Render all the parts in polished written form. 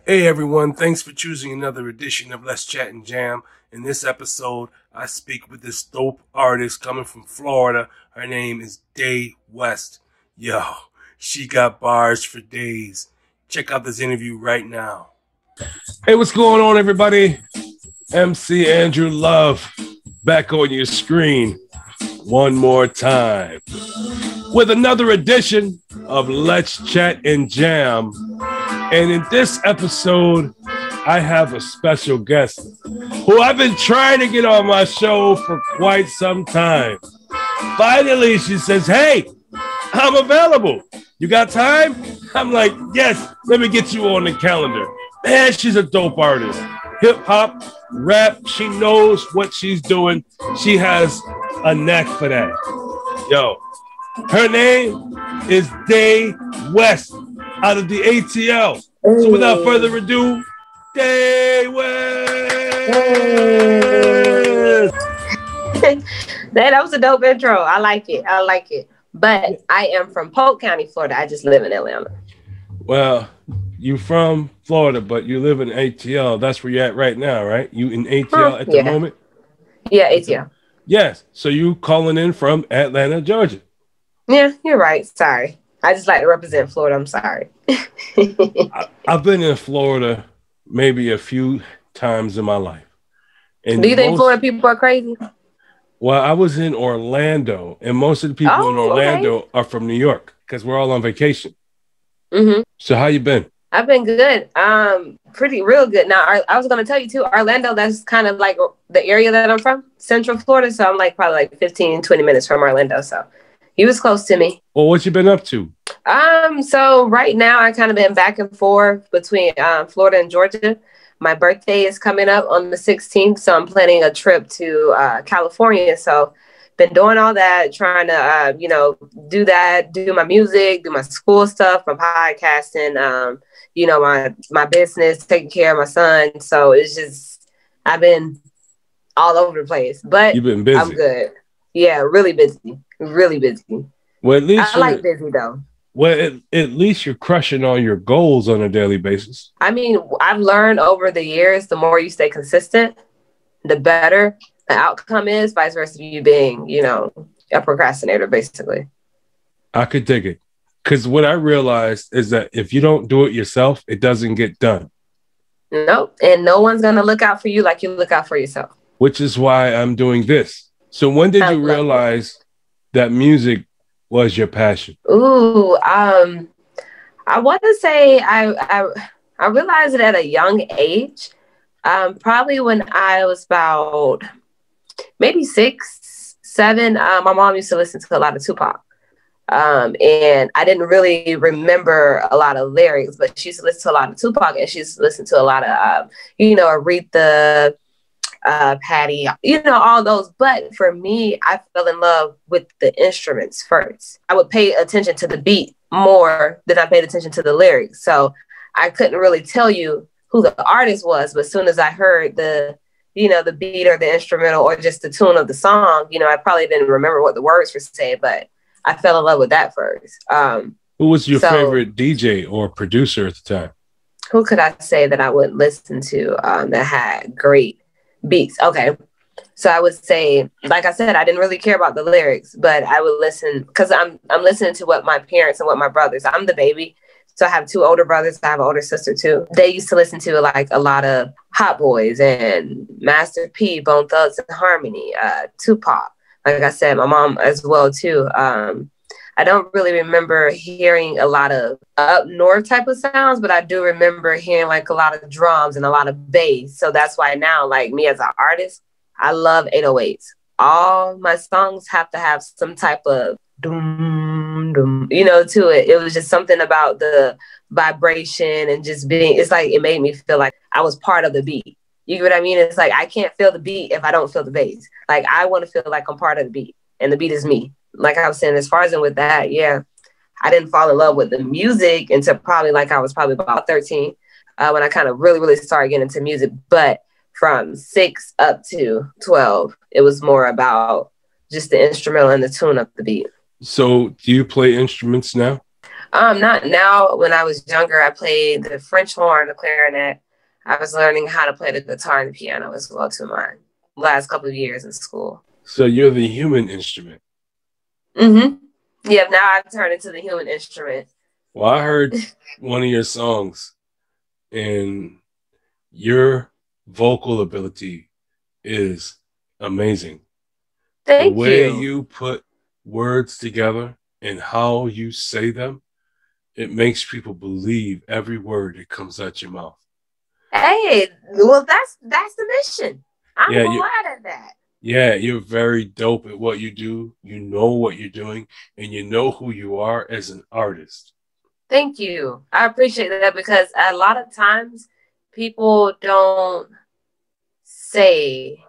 Hey everyone, thanks for choosing another edition of Let's Chat and Jam. In this episode, I speak with this dope artist coming from Florida. Her name is Dae West. Yo, she got bars for days. Check out this interview right now. Hey, what's going on, everybody? MC Andrew Love back on your screen one more time with another edition of Let's Chat and Jam. And in this episode, I have a special guest who I've been trying to get on my show for quite some time. Finally, she says, hey, I'm available. You got time? I'm like, yes, let me get you on the calendar. Man, she's a dope artist. Hip hop, rap, she knows what she's doing. She has a knack for that. Yo, her name is Dae West out of the ATL. So without further ado, Dae West. That was a dope intro. I like it. But I am from Polk County, Florida. I just live in Atlanta. Well, you from Florida, but you live in ATL. That's where you're at right now, right? You in ATL at the moment? Yeah, ATL. Yes. So you calling in from Atlanta, Georgia. Yeah, you're right. Sorry. I just like to represent Florida. I'm sorry. I've been in Florida maybe a few times in my life. And do you think Florida people are crazy? Well, I was in Orlando, and most of the people in Orlando are from New York because we're all on vacation. Mm-hmm. So how you been? I've been good. Pretty real good. Now, I was going to tell you too, Orlando, that's kind of like the area that I'm from, Central Florida. So I'm like probably like 15, 20 minutes from Orlando. So he was close to me. Well, what you been up to? So right now I kind of been back and forth between Florida and Georgia. My birthday is coming up on the 16th, so I'm planning a trip to California. So been doing all that, trying to do that, do my music, do my school stuff, my podcasting, my business, taking care of my son. So it's just I've been all over the place, but you've been busy. I'm good. Yeah, really busy. Really busy. Well, at least I like busy though. Well, at least you're crushing on your goals on a daily basis. I mean, I've learned over the years, the more you stay consistent, the better the outcome is, vice versa, you being, a procrastinator, basically. I could dig it. Because what I realized is that if you don't do it yourself, it doesn't get done. Nope. And no one's going to look out for you like you look out for yourself. Which is why I'm doing this. So when did you realize that music was your passion? Ooh, I want to say I realized it at a young age. Probably when I was about maybe 6, 7. My mom used to listen to a lot of Tupac. And I didn't really remember a lot of lyrics, but she used to listen to a lot of Tupac, and she used to listen to a lot of, Aretha, Patty, all those. But for me, I fell in love with the instruments first. I would pay attention to the beat more than I paid attention to the lyrics. So I couldn't really tell you who the artist was, but as soon as I heard the beat or the instrumental or just the tune of the song, I probably didn't remember what the words were saying, but I fell in love with that first. Who was your favorite DJ or producer at the time? Who could I say that I would listen to that had great beats? Okay. So I would say, like I said, I didn't really care about the lyrics, but I would listen because I'm listening to what my parents and what my brothers, I'm the baby. So I have 2 older brothers. I have an older sister too. They used to listen to like a lot of Hot Boys and Master P, Bone Thugs and Harmony, Tupac. Like I said, my mom as well too. I don't really remember hearing a lot of up north type of sounds, but I do remember hearing like a lot of drums and a lot of bass. So that's why now, like me as an artist, I love 808s. All my songs have to have some type of doom, doom, to it. It was just something about the vibration and just being, it's like, it made me feel like I was part of the beat. You get what I mean? It's like, I can't feel the beat if I don't feel the bass. Like, I want to feel like I'm part of the beat and the beat is me. Like I was saying, as far as in with that, yeah, I didn't fall in love with the music until probably like I was probably about 13 when I kind of really, really started getting into music. But from 6 up to 12, it was more about just the instrumental and the tune of the beat. So do you play instruments now? Not now. When I was younger, I played the French horn, the clarinet. I was learning how to play the guitar and the piano as well too my last couple of years in school. So you're the human instrument. Mm-hmm. Yeah, now I've turned into the human instrument. Well, I heard one of your songs, and your vocal ability is amazing. Thank the way you. you put words together and how you say them, it makes people believe every word that comes out your mouth. Hey, well, that's the mission. I'm Yeah, glad at that. yeah, you're very dope at what you do. You know what you're doing, and you know who you are as an artist. Thank you. I appreciate that because a lot of times people don't say,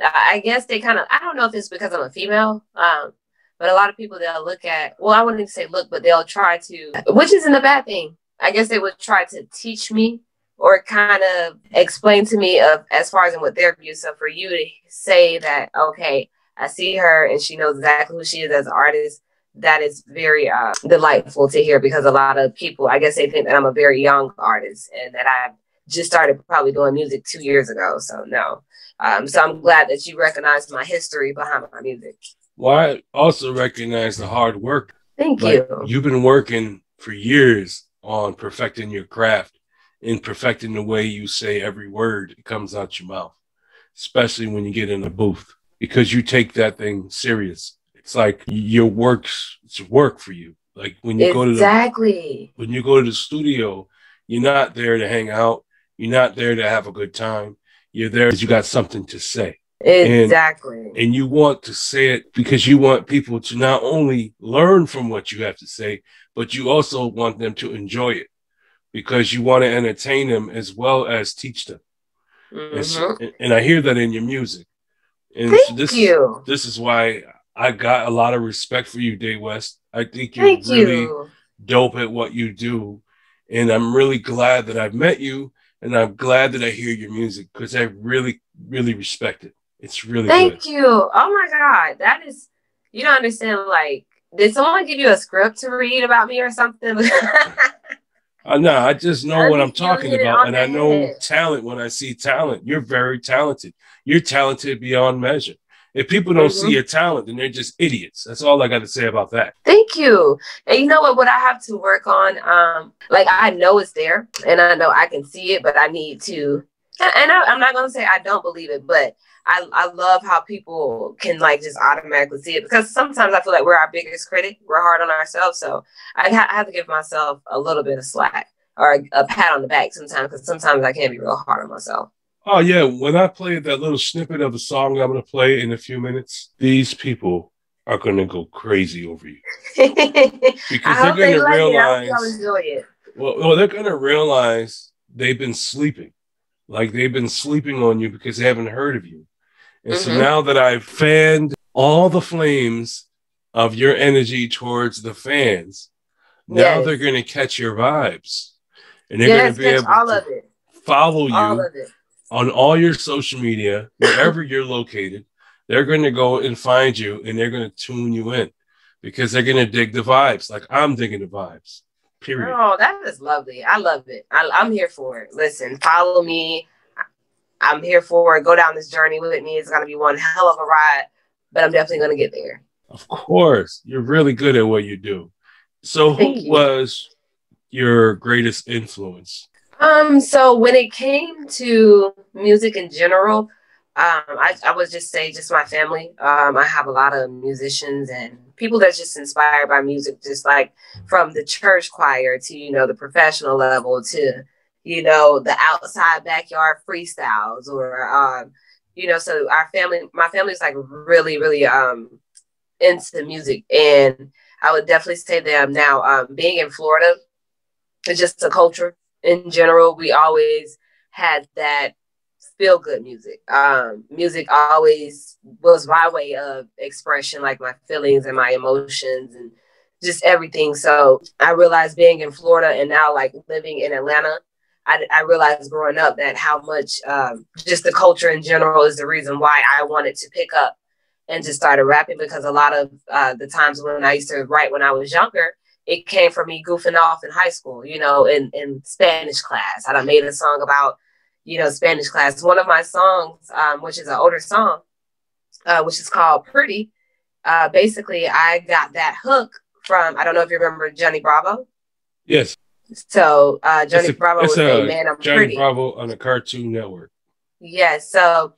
I guess they kind of, I don't know if it's because I'm a female, but a lot of people they'll look at, well, I wouldn't even say look, but they'll try to, which isn't a bad thing. I guess they would try to teach me or kind of explain to me of as far as in what their view. So for you to say that, okay, I see her and she knows exactly who she is as an artist, that is very delightful to hear because a lot of people, I guess they think that I'm a very young artist and that I just started probably doing music 2 years ago. So no. So I'm glad that you recognize my history behind my music. Well, I also recognize the hard work. Thank you. You've been working for years on perfecting your craft and perfecting the way you say every word that comes out your mouth, especially when you get in a booth, because you take that thing serious. It's like your work's work for you. Like when you go to the studio, you're not there to hang out. You're not there to have a good time. You're there because you got something to say. Exactly. And you want to say it because you want people to not only learn from what you have to say, but you also want them to enjoy it because you want to entertain them as well as teach them. Mm-hmm. And I hear that in your music. And Thank you. This is why I got a lot of respect for you, Dae West. I think you're really dope at what you do. And I'm really glad that I've met you. And I'm glad that I hear your music because I really, really respect it. It's really good. Thank you. Oh my God. That is, you don't understand. Like, did someone give you a script to read about me or something? No, I just know what I'm talking about. And I know talent when I see talent. You're very talented. You're talented beyond measure. If people don't see your talent, then they're just idiots. That's all I got to say about that. Thank you. And you know what I have to work on? Like, I know it's there and I know I can see it, but I need to, and I'm not going to say I don't believe it, but I love how people can like just automatically see it because sometimes I feel like we're our biggest critic. We're hard on ourselves. So I have to give myself a little bit of slack or a pat on the back sometimes because sometimes I can be real hard on myself. Oh, yeah. When I play that little snippet of the song I'm going to play in a few minutes, these people are going to go crazy over you. Because they're going to realize, well, they're going to realize they've been sleeping. Like they've been sleeping on you because they haven't heard of you. And so now that I've fanned all the flames of your energy towards the fans, now they're going to catch your vibes. And they're going to be able to follow you on all your social media, wherever you're located. They're going to go and find you and they're going to tune you in because they're going to dig the vibes like I'm digging the vibes. Period. Oh, that is lovely. I love it. I'm here for it. Listen, follow me. I'm here for it. Go down this journey with me. It's going to be one hell of a ride, but I'm definitely going to get there. Of course. You're really good at what you do. So who was your greatest influence? So when it came to music in general, I would just say just my family. I have a lot of musicians and people that's just inspired by music, just like from the church choir to, you know, the professional level to, you know, the outside backyard freestyles or, you know, so my family is like really, really into music. And I would definitely say that now being in Florida, it's just a culture in general. We always had that feel good music. Music always was my way of expression, like my feelings and my emotions and just everything. So I realized being in Florida and now like living in Atlanta, I realized growing up that how much just the culture in general is the reason why I wanted to pick up and just started rapping because a lot of the times when I used to write when I was younger, it came from me goofing off in high school, you know, in Spanish class. I done made a song about, you know, Spanish class. One of my songs, which is an older song, which is called Pretty. Basically, I got that hook from, I don't know if you remember Johnny Bravo. Yes. So Johnny Bravo would say, "Man, I'm Johnny pretty." Bravo on the Cartoon Network. Yes. So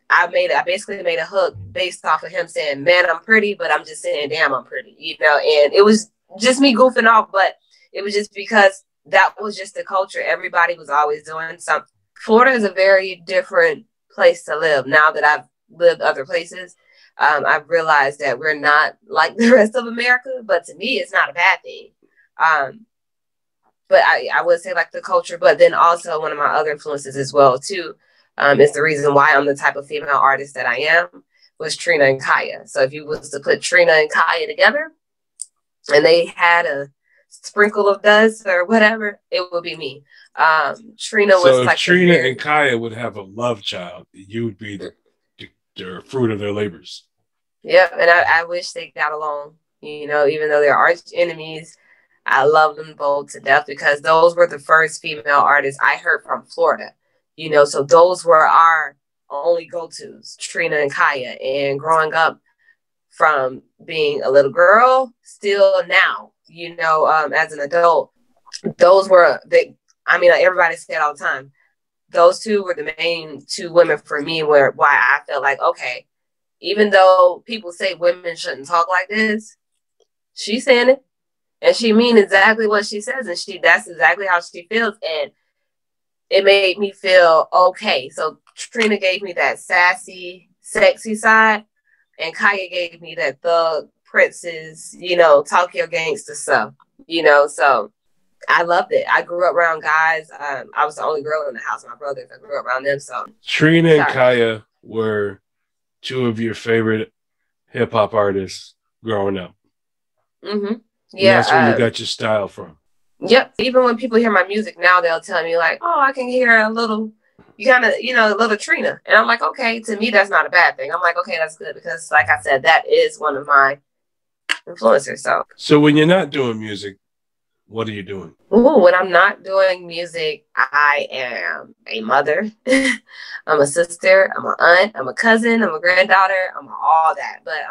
I basically made a hook based off of him saying, "Man, I'm pretty," but I'm just saying, "Damn, I'm pretty," you know. And it was just me goofing off, but it was just because that was just the culture. Everybody was always doing something. Florida is a very different place to live. Now that I've lived other places, I've realized that we're not like the rest of America, but to me, it's not a bad thing. But I would say like the culture, but then also one of my other influences as well too, is the reason why I'm the type of female artist that I am, was Trina and Kaya. So if you was to put Trina and Kaya together and they had a sprinkle of dust or whatever, it would be me. Trina was like Trina and Kaya would have a love child. You would be the fruit of their labors. Yep, and I wish they got along. You know, even though they're arch enemies, I love them both to death because those were the first female artists I heard from Florida. You know, so those were our only go-tos, Trina and Kaya. And growing up from being a little girl, still now, you know, as an adult, those were I mean, everybody say it all the time. Those two were the main two women for me why I felt like, okay, even though people say women shouldn't talk like this, she's saying it. And she mean exactly what she says. And that's exactly how she feels. And it made me feel okay. So Trina gave me that sassy, sexy side. And Kaya gave me that thug, princess, you know, talk your gangster stuff. You know, so I loved it. I grew up around guys. I was the only girl in the house. My brothers, I grew up around them. So Trina and Kaya were two of your favorite hip hop artists growing up. Mm-hmm. Yeah, that's where you got your style from. Yep. Even when people hear my music now, they'll tell me like, "Oh, I can hear a little, you kind of, you know, a little Trina," and I'm like, "Okay." To me, that's not a bad thing. I'm like, "Okay, that's good," because, like I said, that is one of my influencers. So when you're not doing music, what are you doing? Ooh, when I'm not doing music, I am a mother. I'm a sister. I'm an aunt. I'm a cousin. I'm a granddaughter. I'm all that. But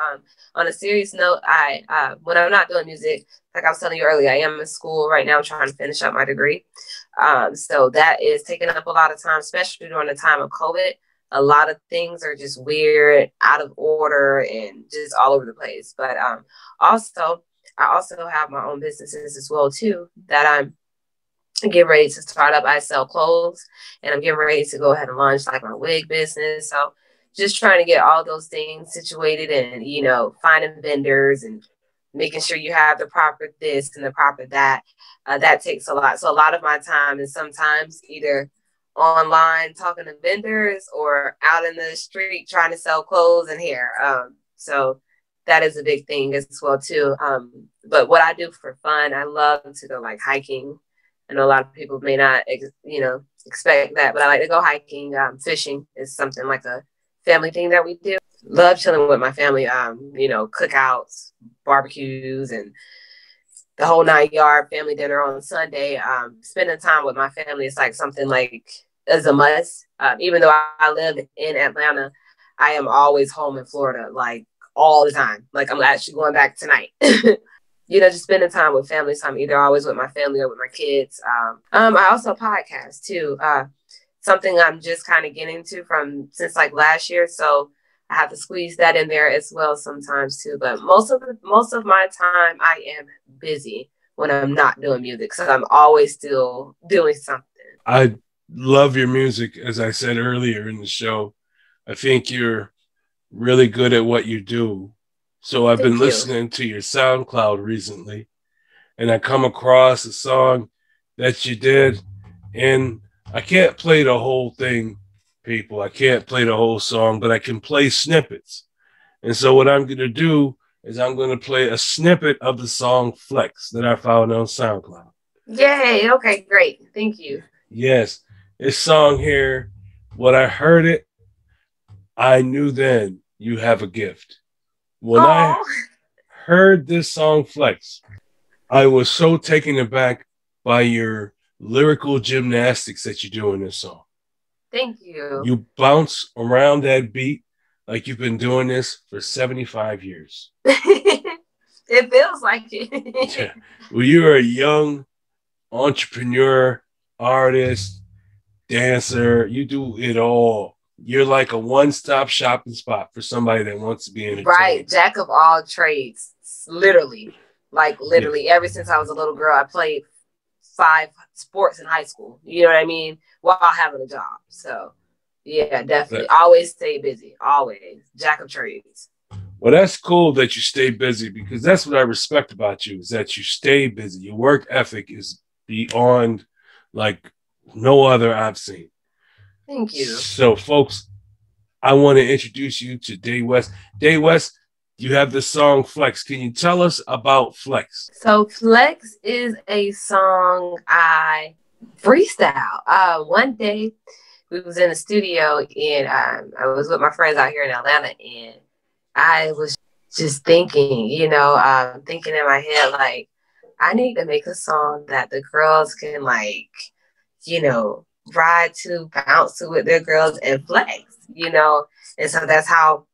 on a serious note, I when I'm not doing music, like I was telling you earlier, I am in school right now trying to finish up my degree. So that is taking up a lot of time, especially during the time of COVID. A lot of things are just weird, out of order, and just all over the place. But I also have my own businesses as well too that I'm getting ready to start up. I sell clothes, and I'm getting ready to go ahead and launch like my wig business. So just trying to get all those things situated, and you know, finding vendors and making sure you have the proper this and the proper that. That takes a lot. So a lot of my time is sometimes either online talking to vendors or out in the street trying to sell clothes and hair. So that is a big thing as well too. But what I do for fun, I love to go like hiking. I know a lot of people may not, expect that, but I like to go hiking. Fishing is something like a family thing that we do. Love chilling with my family. Cookouts, barbecues, and the whole 9 yard. Family dinner on Sunday. Spending time with my family is like something like as a must. Even though I live in Atlanta, I am always home in Florida, like all the time. Like I'm actually going back tonight. Just spending time with family. So I'm either always with my family or with my kids. I also podcast too. Something I'm just kind of getting to since like last year. So I have to squeeze that in there as well sometimes too. But most of my time I am busy when I'm not doing music. So I'm always still doing something. I love your music, as I said earlier in the show. I think you're really good at what you do. So I've been listening to your SoundCloud recently, and I come across a song that you did, and I can't play the whole thing, people. I can't play the whole song, but I can play snippets. And so what I'm going to do is I'm going to play a snippet of the song Flex that I found on SoundCloud. Yay. Okay, great. Thank you. Yes. This song here, when I heard it, I knew then you have a gift. When I heard this song Flex, I was so taken aback by your lyrical gymnastics that you do in this song. Thank you. You bounce around that beat like you've been doing this for 75 years. It feels like it. Yeah. Well, you're a young entrepreneur, artist, dancer. You do it all. You're like a one-stop shopping spot for somebody that wants to be entertained. Right. Jack of all trades. Literally. Like literally. Ever since I was a little girl, I played 5 sports in high school. You know what I mean? While having a job. So yeah, definitely. Always stay busy. Always. Jack of trades. Well, that's cool that you stay busy, because that's what I respect about you, is that you stay busy. Your work ethic is beyond like no other I've seen. Thank you. So, folks, I want to introduce you to Dae West. Dae West, you have the song Flex. Can you tell us about Flex? So Flex is a song I freestyle. One day we was in the studio and I was with my friends out here in Atlanta, and I was just thinking, thinking in my head, like, I need to make a song that the girls can, like, ride to, bounce to with their girls and flex, And so that's how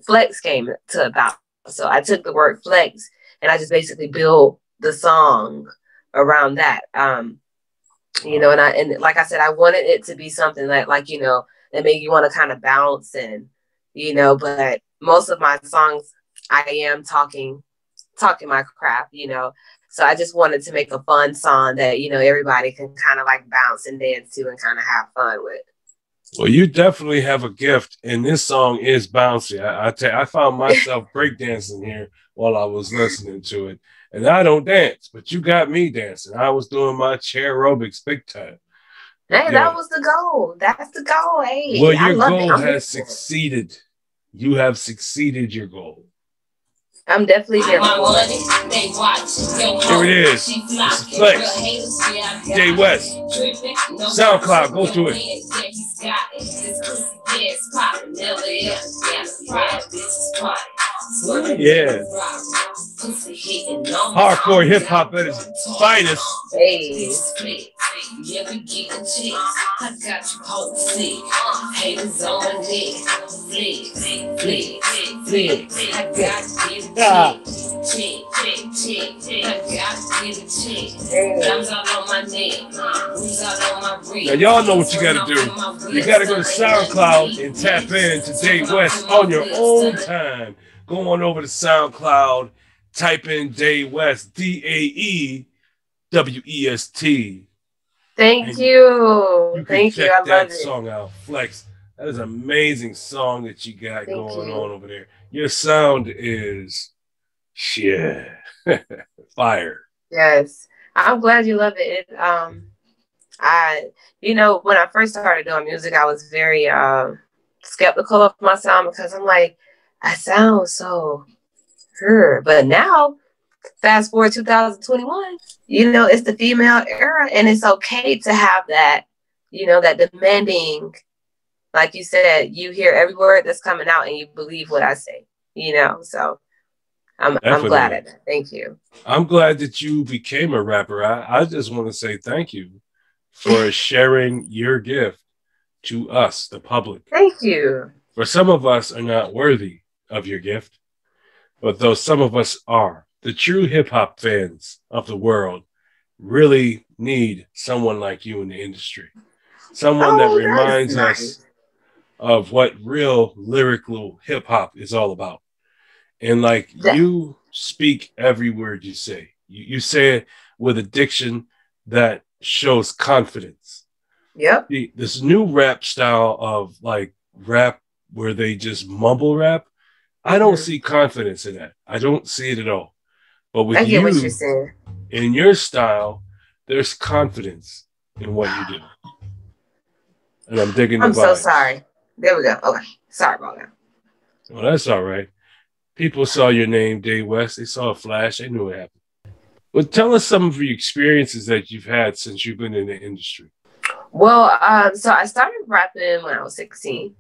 flex came to about. So I took the word flex and I just basically built the song around that. And like I said, I wanted it to be something that, like, that made you want to kind of bounce and, but most of my songs, I am talking my crap, So I just wanted to make a fun song that, everybody can kind of like bounce and dance to and kind of have fun with. Well, you definitely have a gift, and this song is bouncy. I found myself breakdancing here while I was listening to it. And I don't dance, but you got me dancing. I was doing my chair aerobics big time. Hey, that was the goal. That's the goal. Hey, well, your goal has succeeded. You have succeeded your goal. I'm definitely here. Here it is. This is Flex. Dae West. SoundCloud. Go to it. Yeah. Hardcore hip hop at its finest. Hey. I got you whole sick. Haters on my neck. Flex. I got to get a check. I got to get a check. Diamonds all on my neck. Rings all on my wrist. Now y'all know what you gotta do. You gotta go to SoundCloud and tap in to Dae West on your own time. Go on over to SoundCloud, type in Dae West, DaeWest. Thank you. Thank you. I love that it. song out, Flex. That is an amazing song that you got going on over there. Your sound is fire. Yes. I'm glad you love it. When I first started doing music, I was very skeptical of my sound because I'm like, I sound so but now, fast forward 2021, it's the female era, and it's okay to have that, that demanding, like you said, you hear every word that's coming out and you believe what I say, so I'm glad at that. Thank you. I'm glad that you became a rapper. I just want to say thank you for sharing your gift to us, the public. Thank you. For some of us are not worthy of your gift, but though some of us are, the true hip-hop fans of the world really need someone like you in the industry. Someone that reminds us of what real lyrical hip-hop is all about. And like you speak every word you say. You say it with a diction that shows confidence. Yep. This new rap style of like rap where they just mumble rap, I don't see confidence in that. I don't see it at all. But with you, what you're saying. In your style, there's confidence in what you do. And I'm digging the vibes. I'm so sorry. There we go. Okay. Sorry about that. Well, that's all right. People saw your name, Dae West. They saw a flash. They knew what happened. Well, tell us some of your experiences that you've had since you've been in the industry. Well, so I started rapping when I was 16.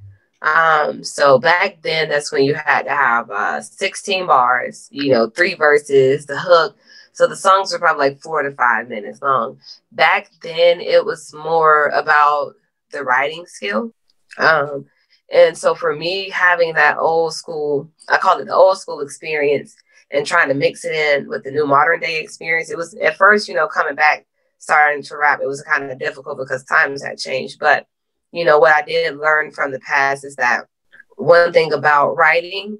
So back then, that's when you had to have 16 bars, 3 verses, the hook. So the songs were probably like 4 to 5 minutes long. Back then, it was more about the writing skill. And so for me, having that old school, I call it the old school experience, and trying to mix it in with the new modern day experience, it was at first, coming back, starting to rap, it was kind of difficult because times had changed. But, what I did learn from the past is that one thing about writing,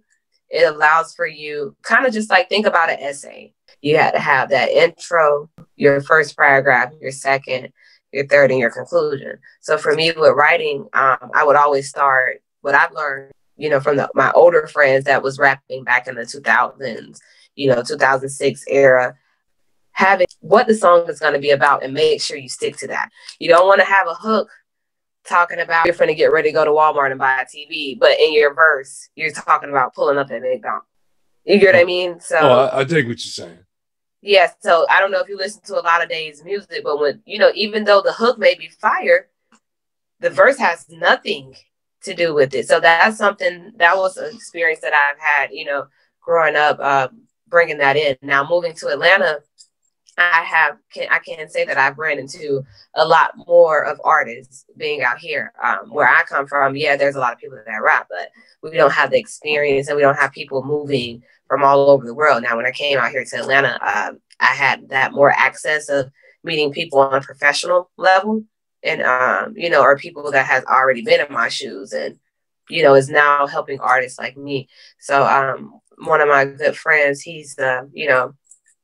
it allows for you kind of just like think about an essay. You had to have that intro, your first paragraph, your second, your third, and your conclusion. So for me with writing, I would always start what I've learned, from my older friends that was rapping back in the 2000s, 2006 era, having what the song is going to be about and make sure you stick to that. You don't want to have a hook talking about you're going to get ready to go to Walmart and buy a TV, but in your verse, you're talking about pulling up at McDonald's. You get what I mean? So I dig what you're saying. Yeah, so I don't know if you listen to a lot of Dae's music, but when, even though the hook may be fire, the verse has nothing to do with it. So that's something, that was an experience that I've had, growing up, bringing that in. Now moving to Atlanta, I can say that I've ran into a lot more of artists being out here. Where I come from, yeah, there's a lot of people that rap, but we don't have the experience and we don't have people moving from all over the world. Now, when I came out here to Atlanta, I had that more access of meeting people on a professional level and, or people that has already been in my shoes and, is now helping artists like me. So one of my good friends, he's,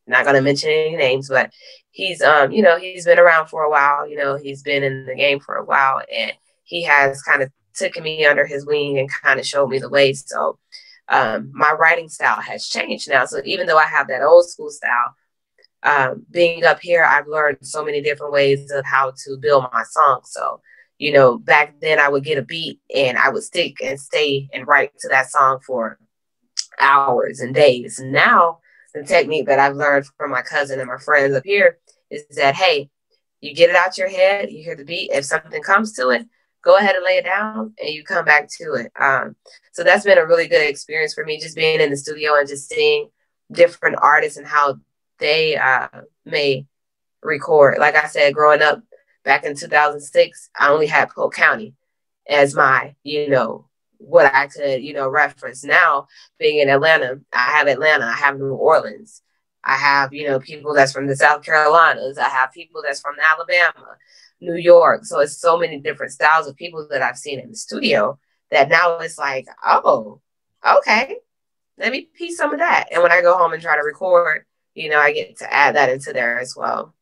not going to mention any names, but he's, he's been around for a while, he's been in the game for a while, and he has kind of taken me under his wing and kind of showed me the way. So my writing style has changed now. So even though I have that old school style, being up here, I've learned so many different ways of how to build my songs. So, back then I would get a beat and I would stick and stay and write to that song for hours and days. Now, the technique that I've learned from my cousin and my friends up here is that, hey, you get it out your head, you hear the beat. If something comes to it, go ahead and lay it down and you come back to it. So that's been a really good experience for me, just being in the studio and just seeing different artists and how they may record. Like I said, growing up back in 2006, I only had Polk County as my, what I could, reference. Now, being in Atlanta, I have New Orleans. I have, people that's from the South Carolinas. I have people that's from Alabama, New York. So it's so many different styles of people that I've seen in the studio that now it's like, oh, okay, let me piece some of that. And when I go home and try to record, I get to add that into there as well.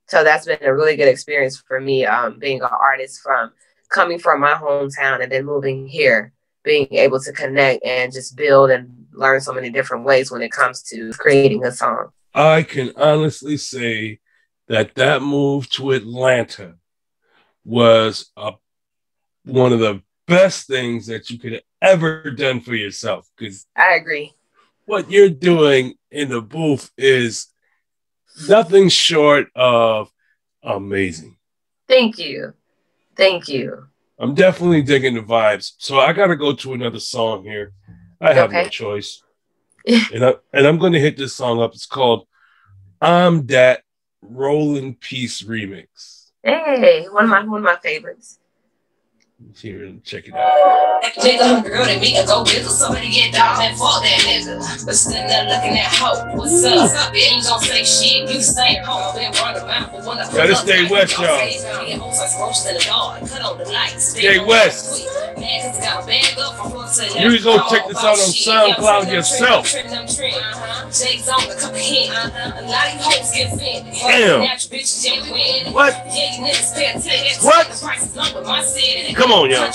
So that's been a really good experience for me, being an artist coming from my hometown and then moving here, being able to connect and just build and learn so many different ways when it comes to creating a song. I can honestly say that move to Atlanta was one of the best things that you could have ever done for yourself. Because I agree. What you're doing in the booth is nothing short of amazing. Thank you. Thank you. I'm definitely digging the vibes. So I got to go to another song here. I have no choice. and I'm going to hit this song up. It's called I'm Dat Rollin' Peace Remix. Hey, one of my favorites. Let's hear it and check it out. Nigga, girl, they meet and go with somebody get down and fuck that nigga. But sitting there looking at hope. What's up? You ain't gonna say shit. You say hope. Yeah, this Dae West, y'all. Dae West. You go check this out on SoundCloud yourself. Damn. What? What? Come on, y'all.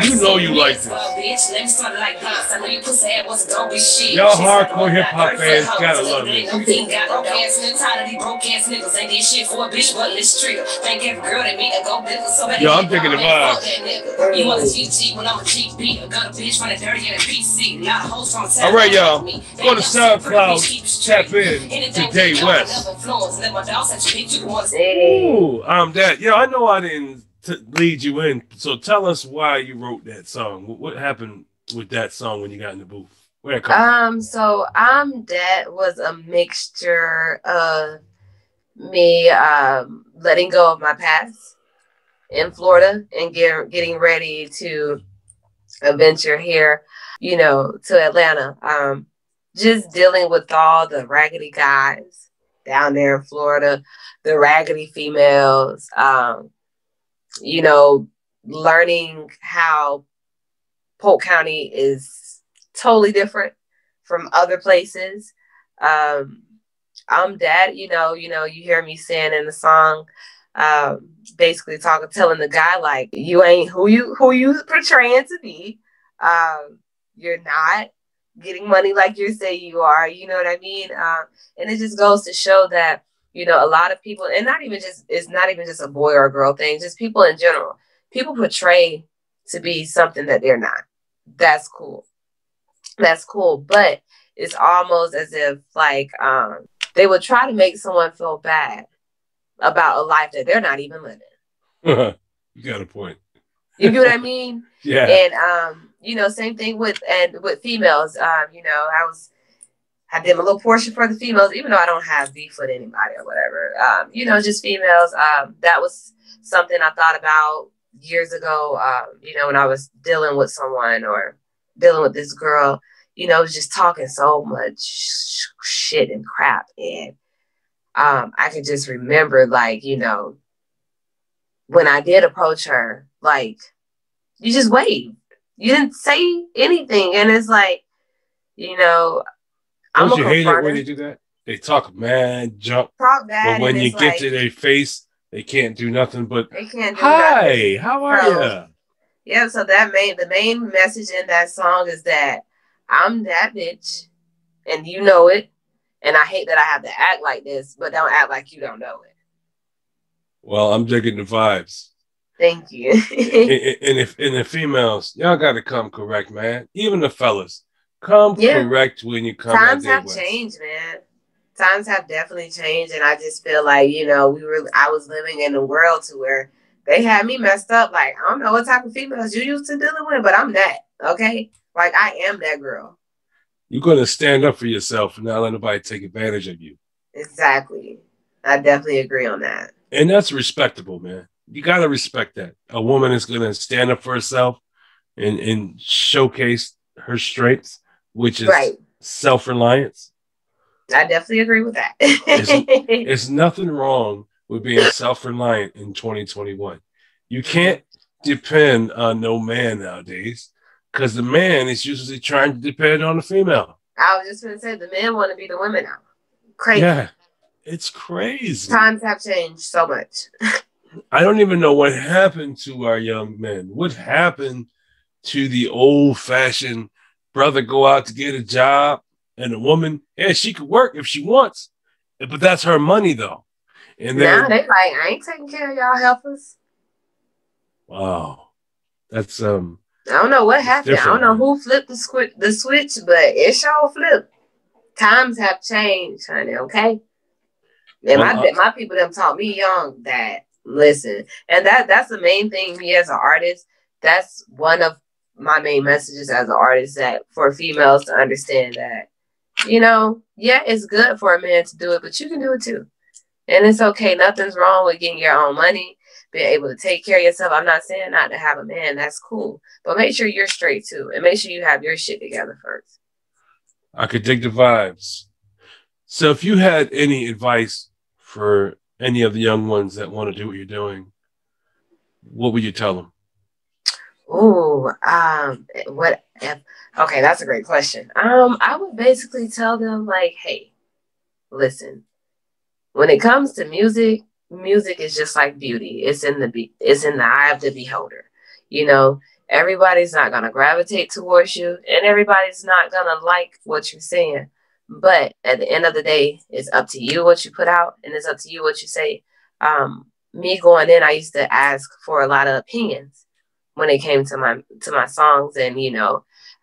You know you like this. Y'all hardcore hip hop fans gotta love it. Yo, I'm digging the vibe. All right, y'all. Go to SoundCloud, tap in to Dae West. Ooh, I'm that. Yo, I know I didn't lead you in. So tell us why you wrote that song. What happened with that song when you got in the booth? Where it come from? So I'm That was a mixture of me letting go of my past in Florida and getting ready to venture here, to Atlanta. Just dealing with all the raggedy guys down there in Florida, the raggedy females, learning how Polk County is totally different from other places. I'm That, you hear me saying in the song, basically telling the guy like, you ain't who you portraying to be. You're not getting money like you say you are. You know what I mean? And it just goes to show that, a lot of people, and it's not even just a boy or a girl thing, just people in general. People portray to be something that they're not. That's cool. That's cool. But it's almost as if like they would try to make someone feel bad about a life that they're not even living. You got a point. You get what I mean? Yeah. And same thing with females. I did my little portion for the females, even though I don't have beef with anybody or whatever. Just females. That was something I thought about years ago. When I was dealing with someone or dealing with this girl, was just talking so much shit and crap, and I could just remember, like, when I did approach her, like, you just waved. You didn't say anything. And it's like, Don't you hate it when they do that? They talk mad junk. Talk bad. But when you get to their face, they can't do nothing but, they can't do hi, nothing. how are you? Yeah, so the main message in that song is that I'm that bitch, and you know it. And I hate that I have to act like this, but don't act like you don't know it. Well, I'm digging the vibes. Thank you. and the females, y'all got to come correct, man. Even the fellas, come correct when you come. Times have changed, man. Times have definitely changed, and I just feel like I was living in a world to where they had me messed up. Like, I don't know what type of females you used to dealing with, but I'm that. Okay, like I am that girl. You're gonna stand up for yourself and not let nobody take advantage of you. Exactly. I definitely agree on that. And that's respectable, man. You gotta respect that. A woman is gonna stand up for herself and showcase her strengths, which is self-reliance. I definitely agree with that. There's nothing wrong with being self-reliant in 2021. You can't depend on no man nowadays, because the man is usually trying to depend on the female. I was just going to say, the men want to be the women now. Crazy. Yeah, it's crazy. Times have changed so much. I don't even know what happened to our young men. What happened to the old-fashioned brother go out to get a job, and a woman, she could work if she wants, but that's her money, though. And then, now they like, I ain't taking care of y'all helpers. Wow. That's I don't know what happened. I don't know who flipped the switch, but it sure flipped. Times have changed, honey, okay? And my people them taught me young that, listen, and that's the main thing, me as an artist, that's one of my main messages as an artist, that for females to understand that, it's good for a man to do it, but you can do it too. And it's okay. Nothing's wrong with getting your own money, being able to take care of yourself. I'm not saying not to have a man. That's cool. But make sure you're straight too. And make sure you have your shit together first. I could dig the vibes. So if you had any advice for any of the young ones that want to do what you're doing, what would you tell them? Okay, that's a great question. I would basically tell them, like, hey, listen, when it comes to music is just like beauty. It's in the eye of the beholder. Everybody's not gonna gravitate towards you, and everybody's not gonna like what you're saying. But at the end of the day, it's up to you what you put out, and it's up to you what you say. Me going in, I used to ask for a lot of opinions when it came to my songs, and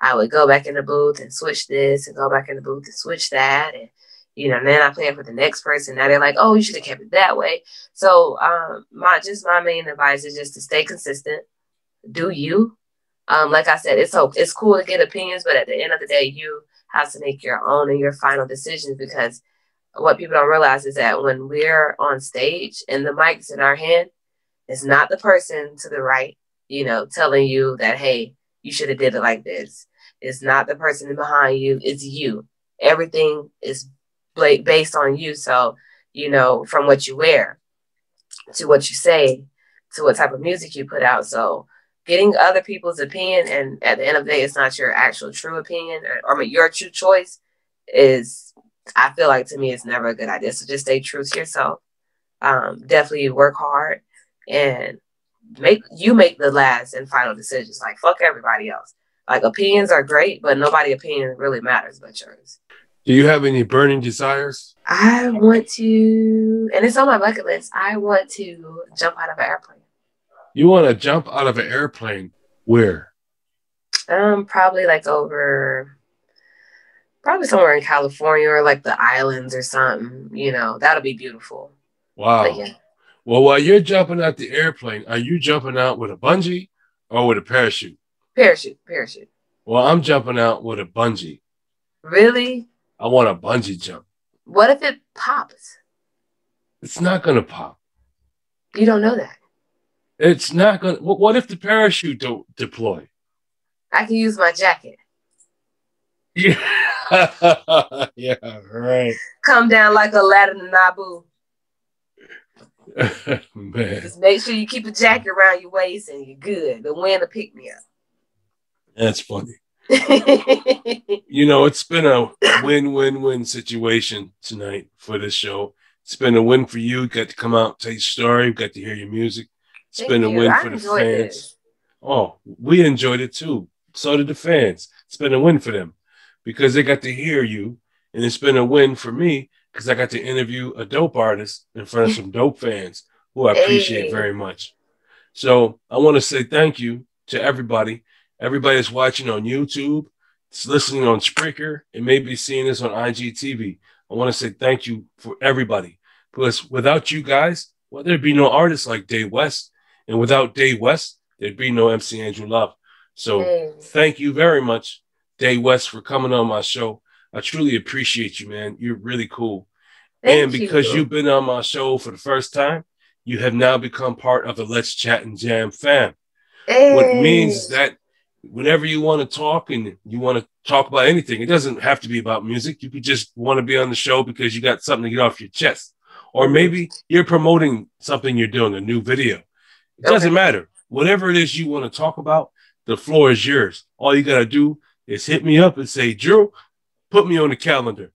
I would go back in the booth and switch this, and go back in the booth and switch that, and then I play it for the next person. Now they're like, oh, you should have kept it that way. So my main advice is just to stay consistent. Do you? Like I said, it's cool to get opinions, but at the end of the day, have to make your own and your final decisions, because what people don't realize is that when we're on stage and the mic's in our hand, it's not the person to the right, you know, telling you that, hey, you should have did it like this. It's not the person behind you. It's you. Everything is based on you. So, you know, from what you wear to what you say to what type of music you put out. So getting other people's opinion, and at the end of the day, it's not your actual true opinion or your true choice, is, I feel like, to me, it's never a good idea. So just stay true to yourself. Definitely work hard and make the last and final decisions. Like, fuck everybody else. Like, opinions are great, but nobody's opinion really matters but yours. Do you have any burning desires? I want to, and it's on my bucket list, I want to jump out of an airplane. You want to jump out of an airplane? Where? Probably like probably somewhere in California or like the islands or something. You know, that'll be beautiful. Wow. But yeah. Well, while you're jumping out the airplane, are you jumping out with a bungee or with a parachute? Parachute. Well, I'm jumping out with a bungee. Really? I want a bungee jump. What if it pops? It's not going to pop. You don't know that. It's not going to. What if the parachute don't deploy? I can use my jacket. Yeah. Yeah, right. Come down like Aladdin and Abu. Man. Just make sure you keep a jacket around your waist and you're good. The wind will pick me up. That's funny. You know, it's been a win-win-win situation tonight for this show. It's been a win for you. You got to come out, tell your story, got to hear your music. It's been a win for the fans. Oh, we enjoyed it too. So did the fans. It's been a win for them because they got to hear you. And it's been a win for me because I got to interview a dope artist in front of some dope fans who I appreciate very much. So I want to say thank you to everybody. Everybody that's watching on YouTube, it's listening on Spreaker, and maybe seeing this on IGTV. I want to say thank you for everybody. Because without you guys, well, there'd be no artists like Dae West. And without Dae West, there'd be no MC Andrew Love. So thank you very much, Dae West, for coming on my show. I truly appreciate you, man. You're really cool. And because you've been on my show for the first time, you have now become part of the Let's Chat and Jam fam. What means that whenever you want to talk and you want to talk about anything, it doesn't have to be about music. You could just want to be on the show because you got something to get off your chest. Or maybe you're promoting something you're doing, a new video. It doesn't matter. Whatever it is you want to talk about, the floor is yours. All you got to do is hit me up and say, Drew, put me on the calendar.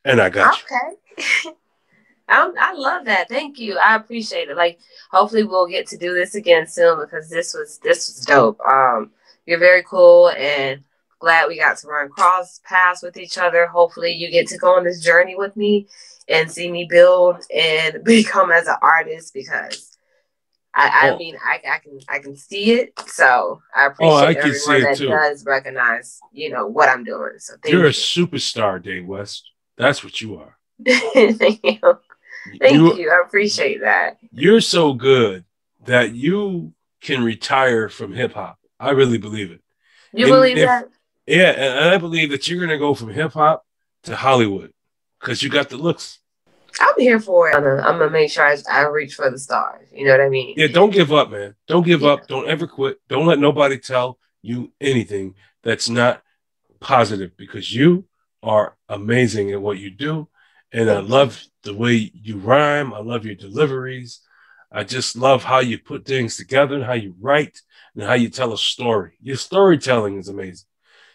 And I got you. I love that. Thank you. I appreciate it. Like, hopefully we'll get to do this again soon because this was dope. You're very cool and glad we got to run cross paths with each other. Hopefully you get to go on this journey with me and see me build and become as an artist because I mean, I can see it. So I appreciate everyone that does recognize, you know, what I'm doing. So you're a superstar, Dae West. That's what you are. Thank you. Thank you. I appreciate that. You're so good that you can retire from hip hop. I really believe it. You believe that? Yeah, and I believe that you're going to go from hip hop to Hollywood because you got the looks. I'm here for it. I'm going to make sure I reach for the stars. You know what I mean? Yeah, don't give up, man. Don't give up. Don't ever quit. Don't let nobody tell you anything that's not positive because you are amazing at what you do. And I love the way you rhyme. I love your deliveries. I just love how you put things together and how you write and how you tell a story. Your storytelling is amazing.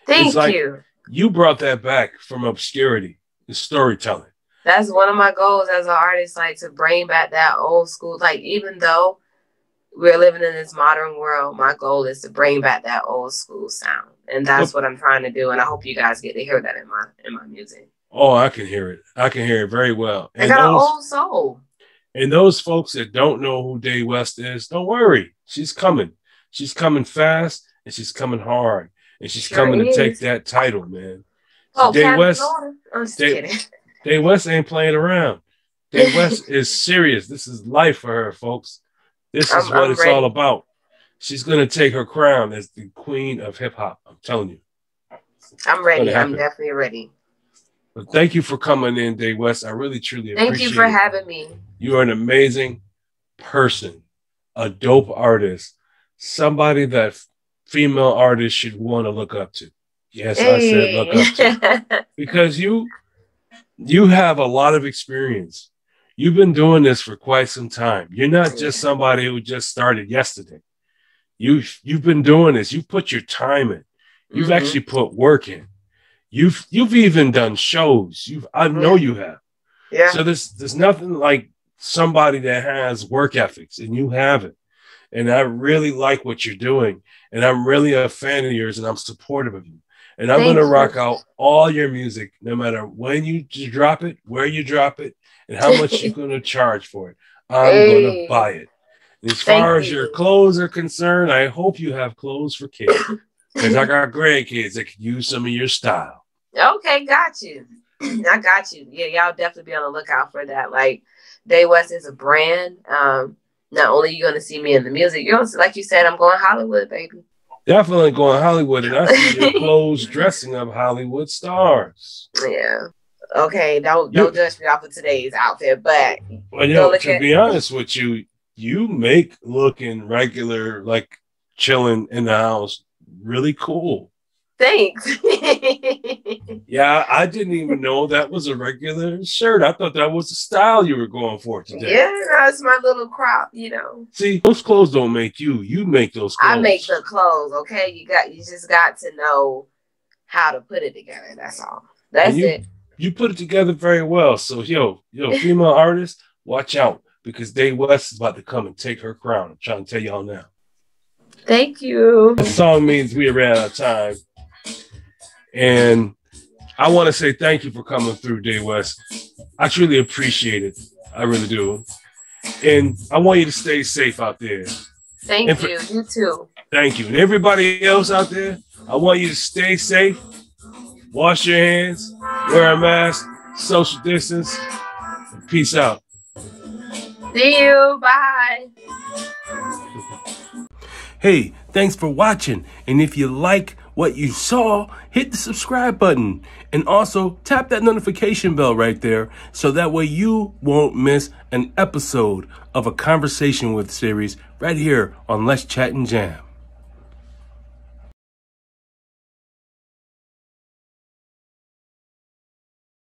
Thank you. You brought that back from obscurity, the storytelling. That's one of my goals as an artist, like to bring back that old school. Like, even though we're living in this modern world, my goal is to bring back that old school sound. And that's what I'm trying to do. And I hope you guys get to hear that in my music. Oh, I can hear it. I can hear it very well. I got an old soul. And those folks that don't know who Dae West is, don't worry. She's coming. She's coming fast and she's coming hard. And she's coming to take that title, man. So Dae West, Dae West ain't playing around. Dae West is serious. This is life for her, folks. This is what it's all about. She's going to take her crown as the queen of hip hop. I'm telling you. I'm ready. I'm definitely ready. Well, thank you for coming in, Dae West. I really, truly appreciate it. Thank you for having me. You are an amazing person, a dope artist, somebody that female artists should want to look up to. Yes, I said look up to. Because you have a lot of experience. You've been doing this for quite some time. You're not just somebody who just started yesterday. You've been doing this. You've put your time in. You've actually put work in. You've even done shows. I know you have. Yeah. So there's nothing like somebody that has work ethics, and you have it. And I really like what you're doing. And I'm really a fan of yours, and I'm supportive of you. And I'm going to rock out all your music, no matter when you drop it, where you drop it, and how much you're going to charge for it. I'm going to buy it. And as far as your clothes are concerned, I hope you have clothes for kids. Because I got grandkids that could use some of your style. Okay, got you. I got you. Yeah, y'all definitely be on the lookout for that. Like, Dae West is a brand. Not only are you going to see me in the music, you're going to, like you said, I'm going Hollywood, baby. Definitely going Hollywood, and I see your clothes dressing up Hollywood stars. Yeah. Okay, don't judge me off of today's outfit, but well, you know, to be honest with you, you make looking regular, like chilling in the house, really cool. Thanks. Yeah, I didn't even know that was a regular shirt. I thought that was the style you were going for today. Yeah, that's my little crop, you know. See, those clothes don't make you. You make those clothes. I make the clothes, okay? You just got to know how to put it together. That's all. That's it. You put it together very well. So, yo, female artists, watch out, because Dae West is about to come and take her crown. I'm trying to tell y'all now. Thank you. This song means we ran out of time. And I want to say thank you for coming through, Dae West. I truly appreciate it. I really do. And I want you to stay safe out there. Thank you. You too. Thank you. And everybody else out there, I want you to stay safe. Wash your hands. Wear a mask. Social distance. And peace out. See you. Bye. Hey, thanks for watching. And if you like what you saw, hit the subscribe button. And also tap that notification bell right there, so that way you won't miss an episode of a Conversation With series right here on Let's Chat and Jam.